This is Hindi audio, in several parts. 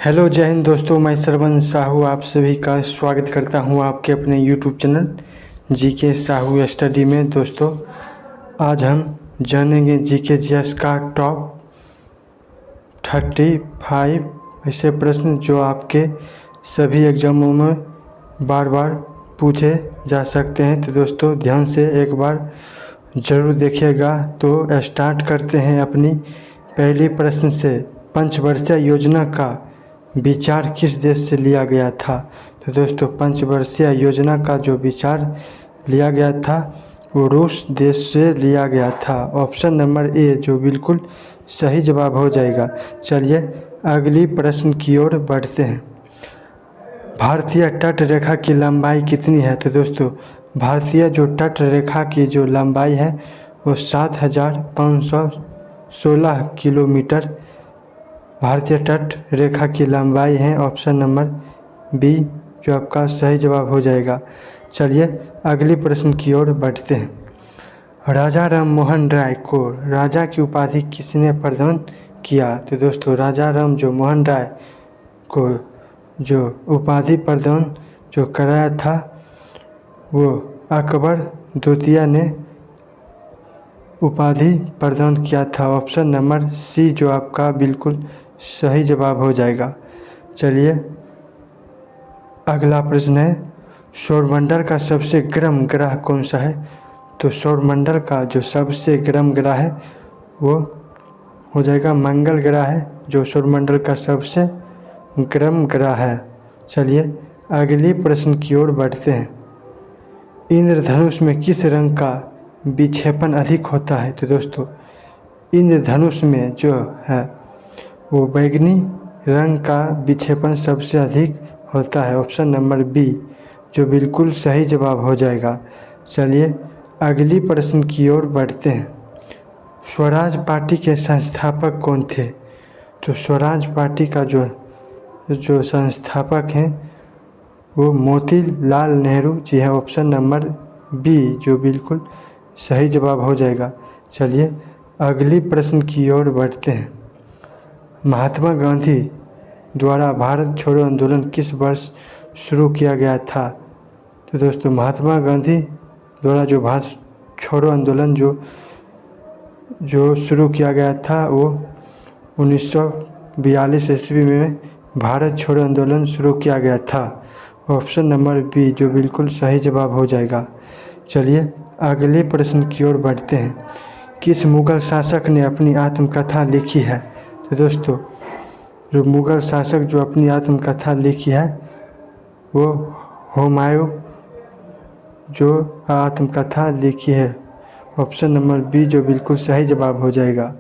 हेलो जय हिंद दोस्तों, मैं श्रवण साहू आप सभी का स्वागत करता हूं आपके अपने YouTube channel GK Sahu study में। दोस्तों आज हम जानेंगे जीके जीएस का टॉप 35 ऐसे प्रश्न जो आपके सभी एग्जामों में बार बार पूछे जा सकते हैं। तो दोस्तों ध्यान से एक बार ज़रूर देखिएगा। तो स्टार्ट करते हैं अपनी पहली प्रश्न से। पंचवर्षीय योजना का विचार किस देश से लिया गया था? तो दोस्तों पंचवर्षीय योजना का जो विचार लिया गया था वो रूस देश से लिया गया था। ऑप्शन नंबर ए जो बिल्कुल सही जवाब हो जाएगा। चलिए अगली प्रश्न की ओर बढ़ते हैं। भारतीय तट रेखा की लंबाई कितनी है? तो दोस्तों भारतीय जो तट रेखा की जो लंबाई है वो 7516 किलोमीटर भारतीय तट रेखा की लंबाई है। ऑप्शन नंबर बी जो आपका सही जवाब हो जाएगा। चलिए अगली प्रश्न की ओर बढ़ते हैं। राजा राम मोहन राय को राजा की उपाधि किसने प्रदान किया? तो दोस्तों राजा राम जो मोहन राय को जो उपाधि प्रदान जो कराया था वो अकबर द्वितीय ने उपाधि प्रदान किया था। ऑप्शन नंबर सी जो आपका बिल्कुल सही जवाब हो जाएगा। चलिए अगला प्रश्न है, सौरमंडल का सबसे गर्म ग्रह कौन सा है? तो सौरमंडल का जो सबसे गर्म ग्रह है वो हो जाएगा मंगल ग्रह है, जो सौरमंडल का सबसे गर्म ग्रह है। चलिए अगली प्रश्न की ओर बढ़ते हैं। इंद्रधनुष में किस रंग का विक्षेपण अधिक होता है? तो दोस्तों इंद्रधनुष में जो है वो बैगनी रंग का विक्षेपण सबसे अधिक होता है। ऑप्शन नंबर बी जो बिल्कुल सही जवाब हो जाएगा। चलिए अगली प्रश्न की ओर बढ़ते हैं। स्वराज पार्टी के संस्थापक कौन थे? तो स्वराज पार्टी का जो संस्थापक हैं वो मोतीलाल नेहरू जी है। ऑप्शन नंबर बी जो बिल्कुल सही जवाब हो जाएगा। चलिए अगली प्रश्न की ओर बढ़ते हैं। महात्मा गांधी द्वारा भारत छोड़ो आंदोलन किस वर्ष शुरू किया गया था? तो दोस्तों महात्मा गांधी द्वारा जो भारत छोड़ो आंदोलन जो शुरू किया गया था वो 1942 ईस्वी में भारत छोड़ो आंदोलन शुरू किया गया था। ऑप्शन नंबर बी जो बिल्कुल सही जवाब हो जाएगा। चलिए अगले प्रश्न की ओर बढ़ते हैं। किस मुगल शासक ने अपनी आत्मकथा लिखी है? तो दोस्तों जो मुगल शासक जो अपनी आत्मकथा लिखी है वो हुमायूं जो आत्मकथा लिखी है। ऑप्शन नंबर बी जो बिल्कुल सही जवाब हो जाएगा।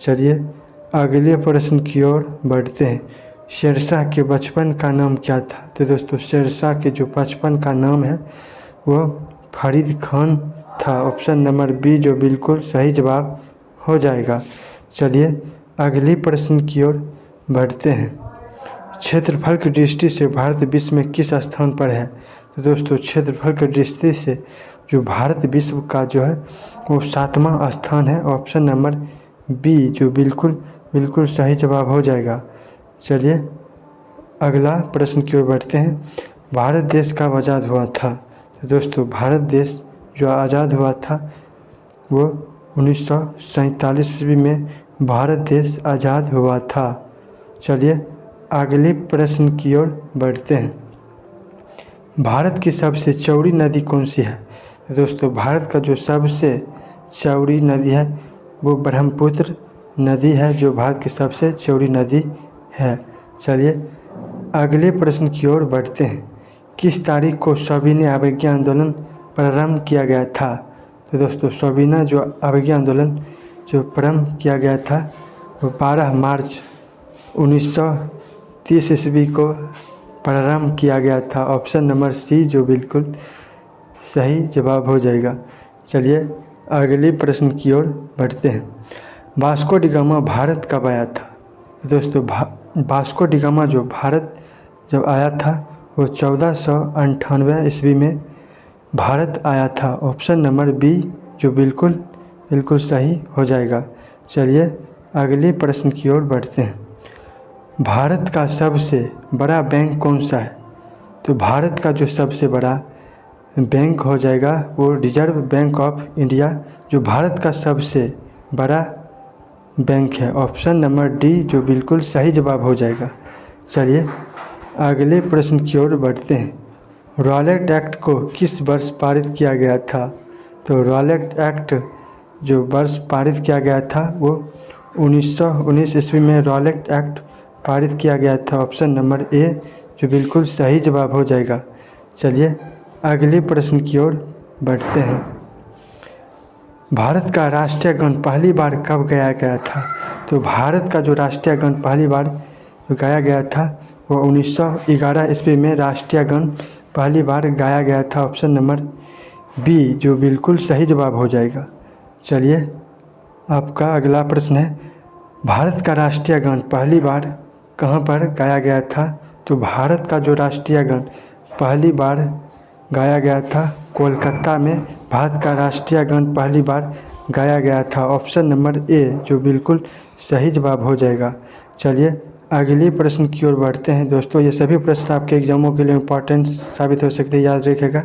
चलिए अगले प्रश्न की ओर बढ़ते हैं। शेरशाह के बचपन का नाम क्या था? तो दोस्तों शेरशाह के जो बचपन का नाम है वो फरीद खान था। ऑप्शन नंबर बी जो बिल्कुल सही जवाब हो जाएगा। चलिए अगली प्रश्न की ओर बढ़ते हैं। क्षेत्रफल की दृष्टि से भारत विश्व में किस स्थान पर है? तो दोस्तों क्षेत्रफल की दृष्टि से जो भारत विश्व का जो है वो 7वां स्थान है। ऑप्शन नंबर बी जो बिल्कुल सही जवाब हो जाएगा। चलिए अगला प्रश्न की ओर बढ़ते हैं। भारत देश कब आज़ाद हुआ था? तो दोस्तों भारत देश जो आज़ाद हुआ था वो 1947 ईस्वी में भारत देश आज़ाद हुआ था। चलिए अगले प्रश्न की ओर बढ़ते हैं। भारत की सबसे चौड़ी नदी कौन सी है? दोस्तों भारत का जो सबसे चौड़ी नदी है वो ब्रह्मपुत्र नदी है, जो भारत की सबसे चौड़ी नदी है। चलिए अगले प्रश्न की ओर बढ़ते हैं। किस तारीख को सविनय अवज्ञा आंदोलन प्रारंभ किया गया था? तो दोस्तों सविनय जो अवज्ञा आंदोलन जो प्रारंभ किया गया था वो 12 मार्च 1930 ईस्वी को प्रारंभ किया गया था। ऑप्शन नंबर सी जो बिल्कुल सही जवाब हो जाएगा। चलिए अगले प्रश्न की ओर बढ़ते हैं। वास्को डी गामा भारत कब आया था? दोस्तों वास्को डी गामा जो भारत जब आया था वो 1498 ईस्वी में भारत आया था। ऑप्शन नंबर बी जो बिल्कुल सही हो जाएगा। चलिए अगले प्रश्न की ओर बढ़ते हैं। भारत का सबसे बड़ा बैंक कौन सा है? तो भारत का जो सबसे बड़ा बैंक हो जाएगा वो रिजर्व बैंक ऑफ इंडिया, जो भारत का सबसे बड़ा बैंक है। ऑप्शन नंबर डी जो बिल्कुल सही जवाब हो जाएगा। चलिए अगले प्रश्न की ओर बढ़ते हैं। रॉलेट एक्ट को किस वर्ष पारित किया गया था? तो रॉलेट एक्ट जो वर्ष पारित किया गया था वो 1919 ईस्वी में रॉलेट एक्ट पारित किया गया था। ऑप्शन नंबर ए जो बिल्कुल सही जवाब हो जाएगा। चलिए अगले प्रश्न की ओर बढ़ते हैं। भारत का राष्ट्रीय गान पहली बार कब गाया गया था? तो भारत का जो राष्ट्रीय गान पहली बार गाया गया था वो 1911 ईस्वी में राष्ट्रीय गान पहली बार गाया गया था। ऑप्शन नंबर बी जो बिल्कुल सही जवाब हो जाएगा। चलिए आपका अगला प्रश्न है, भारत का राष्ट्रीय गान पहली बार कहाँ पर गाया गया था? तो भारत का जो राष्ट्रीय गान पहली बार गाया गया था कोलकाता में भारत का राष्ट्रीय गान पहली बार गाया गया था। ऑप्शन नंबर ए जो बिल्कुल सही जवाब हो जाएगा। चलिए अगले प्रश्न की ओर बढ़ते हैं। दोस्तों ये सभी प्रश्न आपके एग्जामों के लिए इम्पोर्टेंट साबित हो सकते हैं, याद रखिएगा।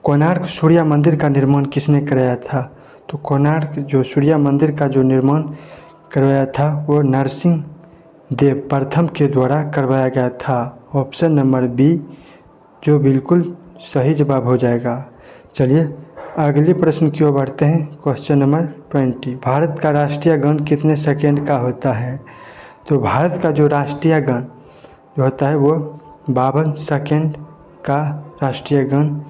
कोणार्क सूर्य मंदिर का निर्माण किसने कराया था? तो कोणार्क जो सूर्य मंदिर का जो निर्माण करवाया था वो नरसिंह देव प्रथम के द्वारा करवाया गया था। ऑप्शन नंबर बी जो बिल्कुल सही जवाब हो जाएगा। चलिए अगले प्रश्न की ओर बढ़ते हैं। क्वेश्चन नंबर 20, भारत का राष्ट्रीय गान कितने सेकंड का होता है? तो भारत का जो राष्ट्रीय गान जो होता है वो 52 सेकंड का राष्ट्रीय गान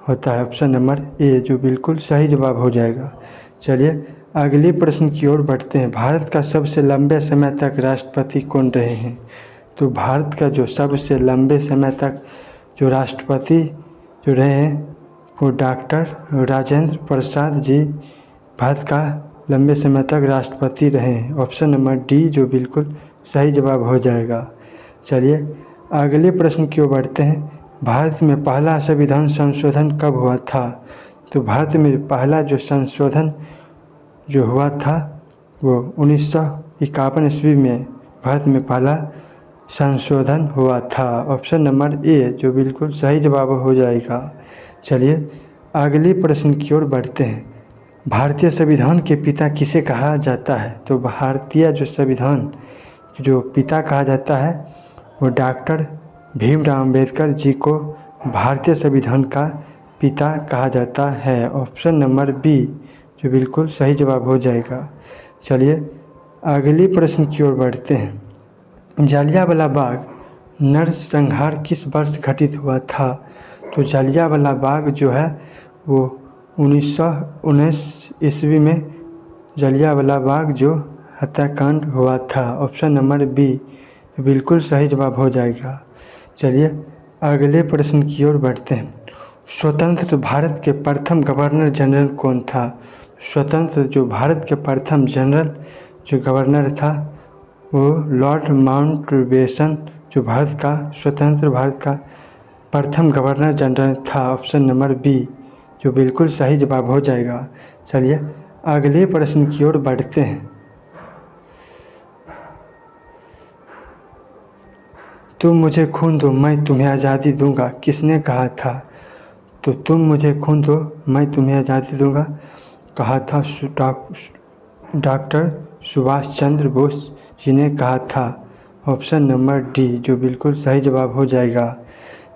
होता है। ऑप्शन नंबर ए जो बिल्कुल सही जवाब हो जाएगा। चलिए अगले प्रश्न की ओर बढ़ते हैं। भारत का सबसे लंबे समय तक राष्ट्रपति कौन रहे हैं? तो भारत का जो सबसे लंबे समय तक जो राष्ट्रपति जो रहे हैं वो डॉक्टर राजेंद्र प्रसाद जी भारत का लंबे समय तक राष्ट्रपति रहे हैं। ऑप्शन नंबर डी जो बिल्कुल सही जवाब हो जाएगा। चलिए अगले प्रश्न की ओर बढ़ते हैं। भारत में पहला संविधान संशोधन कब हुआ था? तो भारत में पहला जो संशोधन जो हुआ था वो 1951 ईस्वी में भारत में पहला संशोधन हुआ था। ऑप्शन नंबर ए जो बिल्कुल सही जवाब हो जाएगा। चलिए अगले प्रश्न की ओर बढ़ते हैं। भारतीय संविधान के पिता किसे कहा जाता है? तो भारतीय जो संविधान जो पिता कहा जाता है वो डॉक्टर भीमराव अंबेडकर जी को भारतीय संविधान का पिता कहा जाता है। ऑप्शन नंबर बी जो बिल्कुल सही जवाब हो जाएगा। चलिए अगले प्रश्न की ओर बढ़ते हैं। जलियांवाला बाग नरसंहार किस वर्ष घटित हुआ था? तो जलियांवाला बाग जो है वो 1919 ईस्वी में जलियांवाला बाग जो हत्याकांड हुआ था। ऑप्शन नंबर बी बिल्कुल सही जवाब हो जाएगा। चलिए अगले प्रश्न की ओर बढ़ते हैं। स्वतंत्र भारत के प्रथम गवर्नर जनरल कौन था? स्वतंत्र जो भारत के प्रथम जनरल जो गवर्नर था वो लॉर्ड माउंटबेटन जो भारत का स्वतंत्र भारत का प्रथम गवर्नर जनरल था। ऑप्शन नंबर बी जो बिल्कुल सही जवाब हो जाएगा। चलिए अगले प्रश्न की ओर बढ़ते हैं। तुम मुझे खून दो मैं तुम्हें आज़ादी दूंगा किसने कहा था? तो तुम मुझे खून दो मैं तुम्हें आज़ादी दूंगा कहा था डॉक्टर सुभाष चंद्र बोस जी ने कहा था। ऑप्शन नंबर डी जो बिल्कुल सही जवाब हो जाएगा।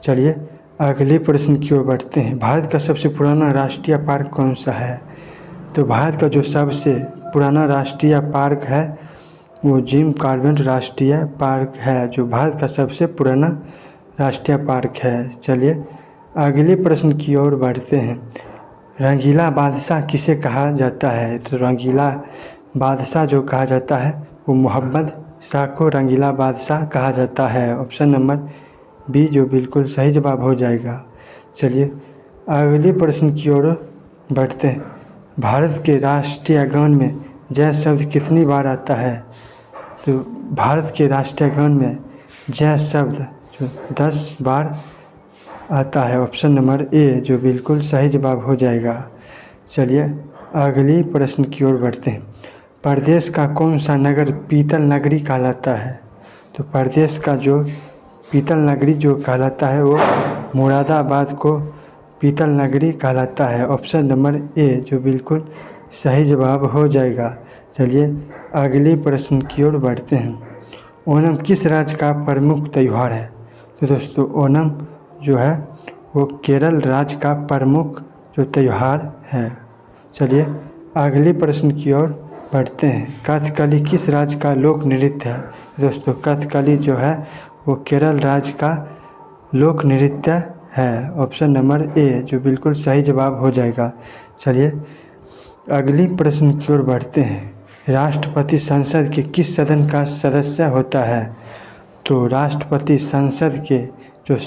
चलिए अगले प्रश्न की ओर बढ़ते हैं। भारत का सबसे पुराना राष्ट्रीय पार्क कौन सा है? तो भारत का जो सबसे पुराना राष्ट्रीय पार्क है वो जिम कॉर्बेट राष्ट्रीय पार्क है, जो भारत का सबसे पुराना राष्ट्रीय पार्क है। चलिए अगले प्रश्न की ओर बढ़ते हैं। रंगीला बादशाह किसे कहा जाता है? तो रंगीला बादशाह जो कहा जाता है वो मोहम्मद शाह को रंगीला बादशाह कहा जाता है। ऑप्शन नंबर बी जो बिल्कुल सही जवाब हो जाएगा। चलिए अगले प्रश्न की ओर बढ़ते हैं। भारत के राष्ट्रीय गान में जय शब्द कितनी बार आता है? तो भारत के राष्ट्रीय गान में जय शब्द जो 10 बार आता है। ऑप्शन नंबर ए जो बिल्कुल सही जवाब हो जाएगा। चलिए अगली प्रश्न की ओर बढ़ते हैं। प्रदेश का कौन सा नगर पीतल नगरी कहलाता है? तो प्रदेश का जो पीतल नगरी जो कहलाता है वो मुरादाबाद को पीतल नगरी कहलाता है। ऑप्शन नंबर ए जो बिल्कुल सही जवाब हो जाएगा। चलिए अगले प्रश्न की ओर बढ़ते हैं। ओणम किस राज्य का प्रमुख त्यौहार है? तो दोस्तों ओणम जो है वो केरल राज्य का प्रमुख जो त्यौहार है। चलिए अगले प्रश्न की ओर बढ़ते हैं। कथकली किस राज्य का लोक नृत्य है? दोस्तों कथकली जो है वो केरल राज्य का लोक नृत्य है। ऑप्शन नंबर ए जो बिल्कुल सही जवाब हो जाएगा। चलिए अगली प्रश्न की ओर बढ़ते हैं। राष्ट्रपति संसद के किस सदन का सदस्य होता है? तो राष्ट्रपति संसद के जो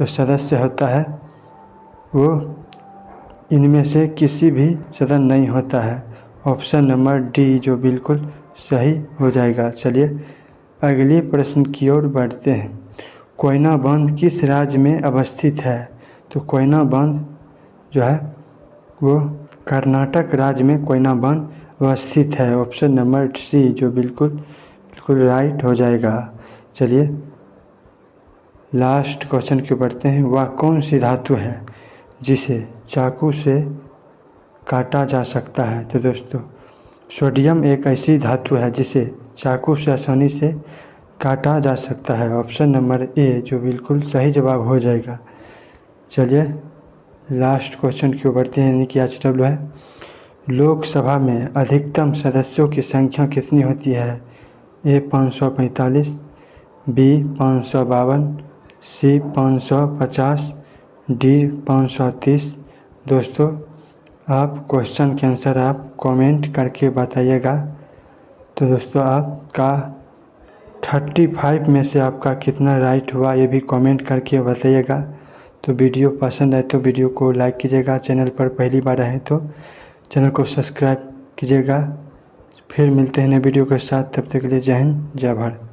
सदस्य होता है वो इनमें से किसी भी सदन नहीं होता है। ऑप्शन नंबर डी जो बिल्कुल सही हो जाएगा। चलिए अगले प्रश्न की ओर बढ़ते हैं। कोयना बांध किस राज्य में अवस्थित है? तो कोयना बांध जो है वो कर्नाटक राज्य में कोयना बांध अवस्थित है। ऑप्शन नंबर सी जो बिल्कुल राइट हो जाएगा। चलिए लास्ट क्वेश्चन की बढ़ते हैं। वह कौन सी धातु है जिसे चाकू से काटा जा सकता है? तो दोस्तों सोडियम एक ऐसी धातु है जिसे चाकू से आसानी से काटा जा सकता है। ऑप्शन नंबर ए जो बिल्कुल सही जवाब हो जाएगा। चलिए लास्ट क्वेश्चन की ओर बढ़ते हैं, यानी कि आज डब्ल्यू है। लोकसभा में अधिकतम सदस्यों की संख्या कितनी होती है? ए 545, बी 552, सी 550, डी 530। दोस्तों आप क्वेश्चन के आंसर आप कमेंट करके बताइएगा। तो दोस्तों आपका 35 में से आपका कितना राइट हुआ ये भी कमेंट करके बताइएगा। तो वीडियो पसंद आए तो वीडियो को लाइक कीजिएगा। चैनल पर पहली बार आए तो चैनल को सब्सक्राइब कीजिएगा। फिर मिलते हैं नए वीडियो के साथ, तब तक के लिए जय हिंद जय भारत।